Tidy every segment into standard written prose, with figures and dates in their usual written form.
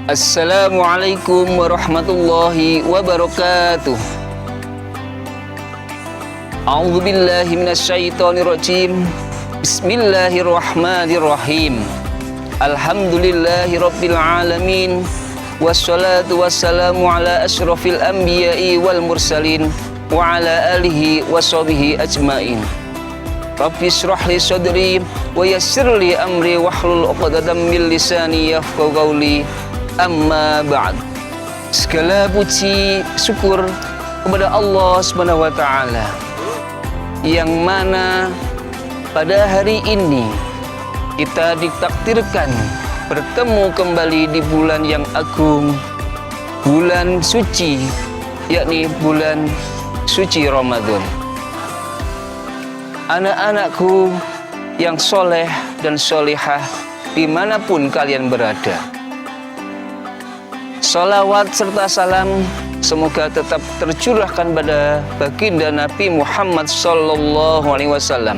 Assalamualaikum warahmatullahi wabarakatuh. A'udzu billahi minasyaitonir rajim. Bismillahirrahmanirrahim. Alhamdulillahi rabbil alamin. Wassalatu wassalamu ala asyrafil anbiya'i wal mursalin wa ala alihi washabihi ajmain. Rabbi shrah li sadri wa yassir li amri wahlul 'uqdatam min lisani yafqahu qawli. Amma ba'd. Segala puji syukur kepada Allah Subhanahu wa taala yang mana pada hari ini kita ditakdirkan bertemu kembali di bulan yang agung, bulan suci, yakni bulan suci Ramadan. Anak-anakku yang soleh dan solihah dimanapun kalian berada, salawat serta salam semoga tetap tercurahkan pada baginda Nabi Muhammad sallallahu alaihi wasallam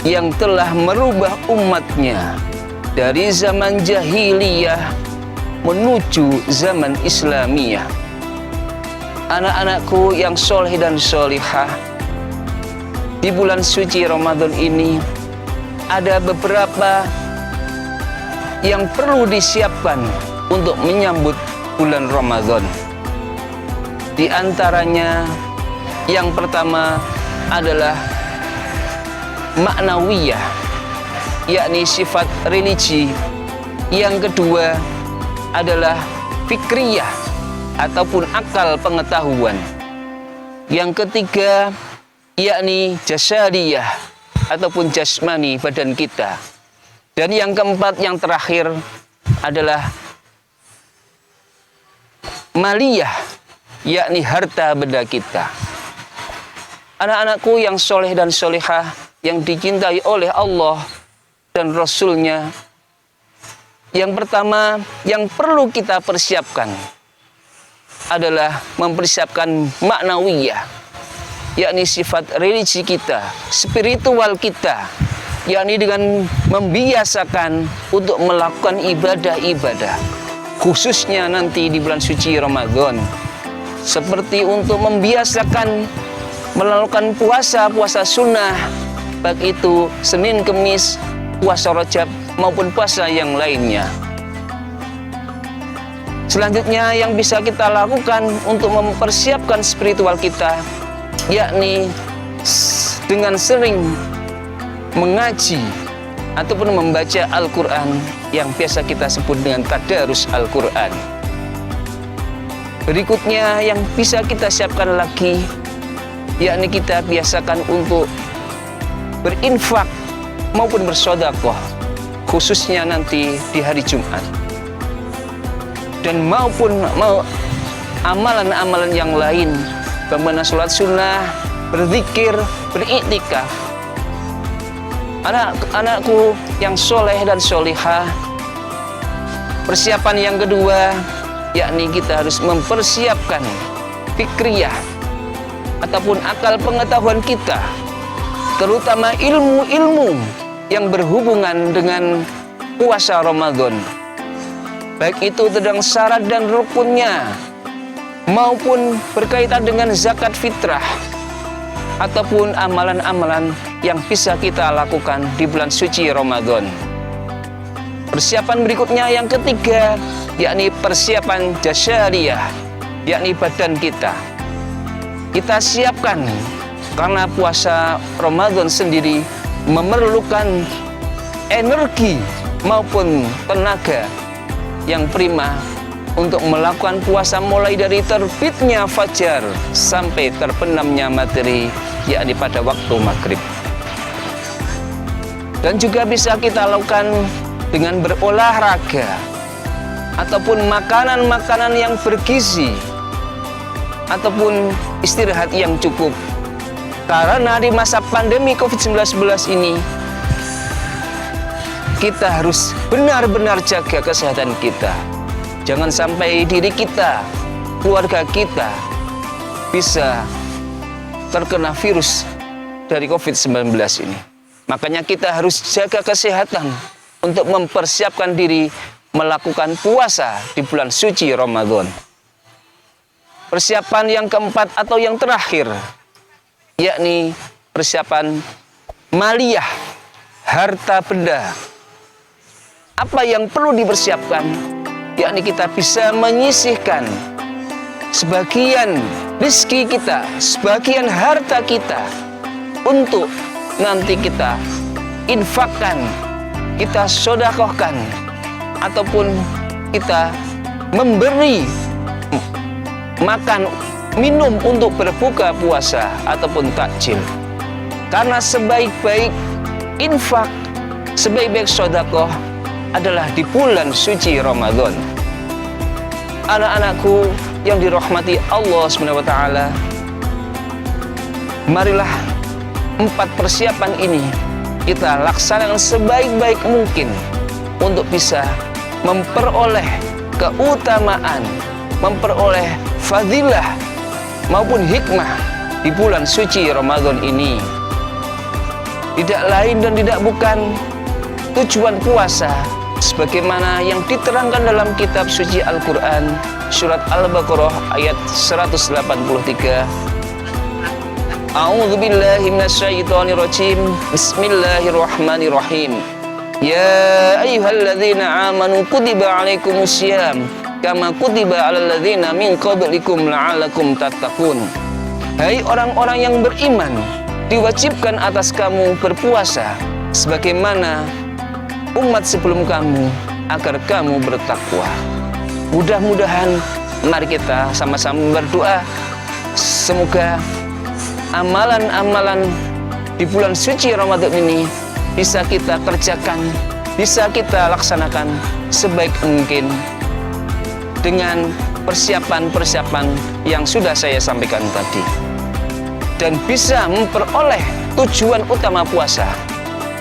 yang telah merubah umatnya dari zaman jahiliyah menuju zaman Islamiyah. Anak-anakku yang soleh dan solihah, di bulan suci Ramadan ini ada beberapa yang perlu disiapkan untuk menyambut bulan Ramadan. Di antaranya yang pertama adalah maknawiyah, yakni sifat religi. Yang kedua adalah fikriyah ataupun akal pengetahuan. Yang ketiga yakni jasadiyah ataupun jasmani badan kita. Dan yang keempat, yang terakhir adalah maliyah, yakni harta benda kita. Anak-anakku yang soleh dan solehah yang dicintai oleh Allah dan Rasul-Nya, yang pertama yang perlu kita persiapkan adalah mempersiapkan maknawiyah, yakni sifat religi kita, spiritual kita, yakni dengan membiasakan untuk melakukan ibadah-ibadah, khususnya nanti di bulan suci Ramadan, seperti untuk membiasakan melakukan puasa sunnah, baik itu Senin, Kemis, puasa Rajab maupun puasa yang lainnya. Selanjutnya yang bisa kita lakukan untuk mempersiapkan spiritual kita, yakni dengan sering mengaji ataupun membaca Al-Quran yang biasa kita sebut dengan tadarus Al-Quran. Berikutnya yang bisa kita siapkan lagi, yakni kita biasakan untuk berinfak maupun bersedekah, khususnya nanti di hari Jumat, dan maupun amalan-amalan yang lain, bagaimana sholat sunnah, berzikir, beriktikaf. Anak-anakku yang soleh dan solihah, persiapan yang kedua yakni kita harus mempersiapkan fikriyah ataupun akal pengetahuan kita, terutama ilmu-ilmu yang berhubungan dengan puasa Ramadan, baik itu tentang syarat dan rukunnya, maupun berkaitan dengan zakat fitrah, ataupun amalan-amalan yang bisa kita lakukan di bulan suci Ramadan. Persiapan berikutnya yang ketiga, yakni persiapan jasadiyah, yakni badan kita. Kita siapkan, karena puasa Ramadan sendiri memerlukan energi maupun tenaga yang prima untuk melakukan puasa mulai dari terbitnya fajar sampai terbenamnya matahari, yakni pada waktu maghrib. Dan juga bisa kita lakukan dengan berolahraga ataupun makanan-makanan yang bergizi ataupun istirahat yang cukup. Karena di masa pandemi COVID-19 ini kita harus benar-benar jaga kesehatan kita. Jangan sampai diri kita, keluarga kita bisa terkena virus dari COVID-19 ini. Makanya kita harus jaga kesehatan untuk mempersiapkan diri melakukan puasa di bulan suci Ramadan. Persiapan yang keempat atau yang terakhir, yakni persiapan maliyah, harta benda. Apa yang perlu dipersiapkan? Yakni kita bisa menyisihkan sebagian rezeki kita, sebagian harta kita untuk nanti kita infakkan, kita sodakohkan, ataupun kita memberi makan, minum untuk berbuka puasa ataupun takjil. Karena sebaik-baik infak, sebaik-baik sodakoh adalah di bulan suci Ramadan. Anak-anakku yang dirahmati Allah SWT, marilah 4 persiapan ini kita laksanakan sebaik-baik mungkin untuk bisa memperoleh keutamaan, memperoleh fadilah maupun hikmah di bulan suci Ramadan ini. Tidak lain dan tidak bukan tujuan puasa sebagaimana yang diterangkan dalam kitab suci Al-Quran surat Al-Baqarah ayat 183. A'udzu billahi minasyaitonir rajim. Bismillahirrahmanirrahim. Ya ayyuhalladzina amanu kutiba alaikumusiyam kama kutiba alal ladzina min qablikum la'allakum tattaqun. Hai orang-orang yang beriman, diwajibkan atas kamu berpuasa sebagaimana umat sebelum kamu agar kamu bertakwa. Mudah-mudahan mari kita sama-sama berdoa semoga amalan-amalan di bulan suci Ramadan ini bisa kita kerjakan, bisa kita laksanakan sebaik mungkin dengan persiapan-persiapan yang sudah saya sampaikan tadi, dan bisa memperoleh tujuan utama puasa,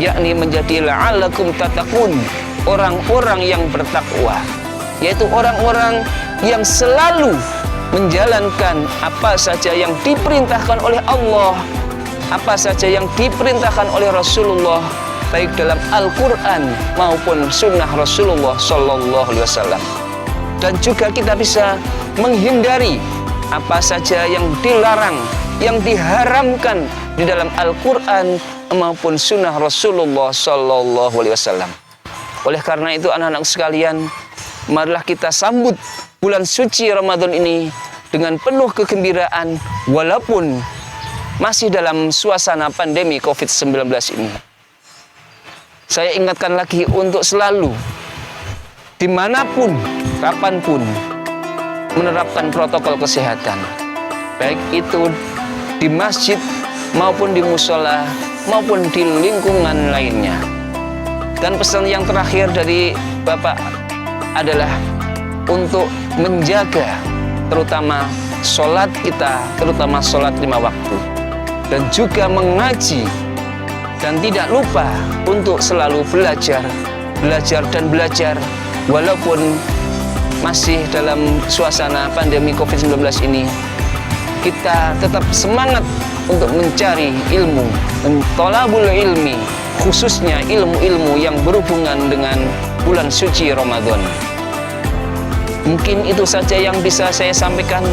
yakni menjadi la'allakum tattaqun, orang-orang yang bertakwa, yaitu orang-orang yang selalu menjalankan apa saja yang diperintahkan oleh Allah, apa saja yang diperintahkan oleh Rasulullah, baik dalam Al-Quran maupun sunnah Rasulullah Sallallahu Alaihi Wasallam. Dan juga kita bisa menghindari apa saja yang dilarang, yang diharamkan di dalam Al-Quran maupun sunnah Rasulullah Sallallahu Alaihi Wasallam. Oleh karena itu anak-anak sekalian, marilah kita sambut bulan suci Ramadan ini dengan penuh kegembiraan walaupun masih dalam suasana pandemi COVID-19 ini. Saya ingatkan lagi untuk selalu, dimanapun, kapanpun, menerapkan protokol kesehatan, baik itu di masjid maupun di musola maupun di lingkungan lainnya. Dan pesan yang terakhir dari Bapak adalah untuk menjaga terutama sholat kita, terutama sholat 5 waktu, dan juga mengaji, dan tidak lupa untuk selalu belajar dan belajar walaupun masih dalam suasana pandemi COVID-19 ini. Kita tetap semangat untuk mencari ilmu, thalabul ilmi, khususnya ilmu-ilmu yang berhubungan dengan bulan suci Ramadan. Mungkin itu saja yang bisa saya sampaikan.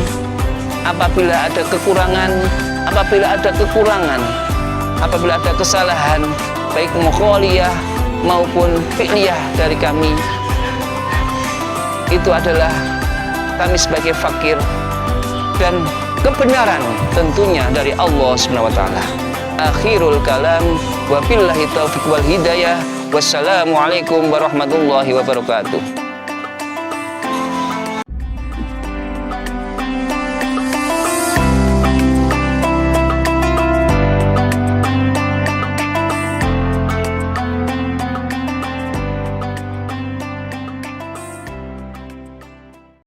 Apabila ada kekurangan, apabila ada kesalahan, baik maqaliyah maupun fi'liyah dari kami, itu adalah kami sebagai fakir, dan kebenaran tentunya dari Allah SWT. Akhirul kalam, wa billahi taufiq wal hidayah. Wassalamualaikum warahmatullahi wabarakatuh.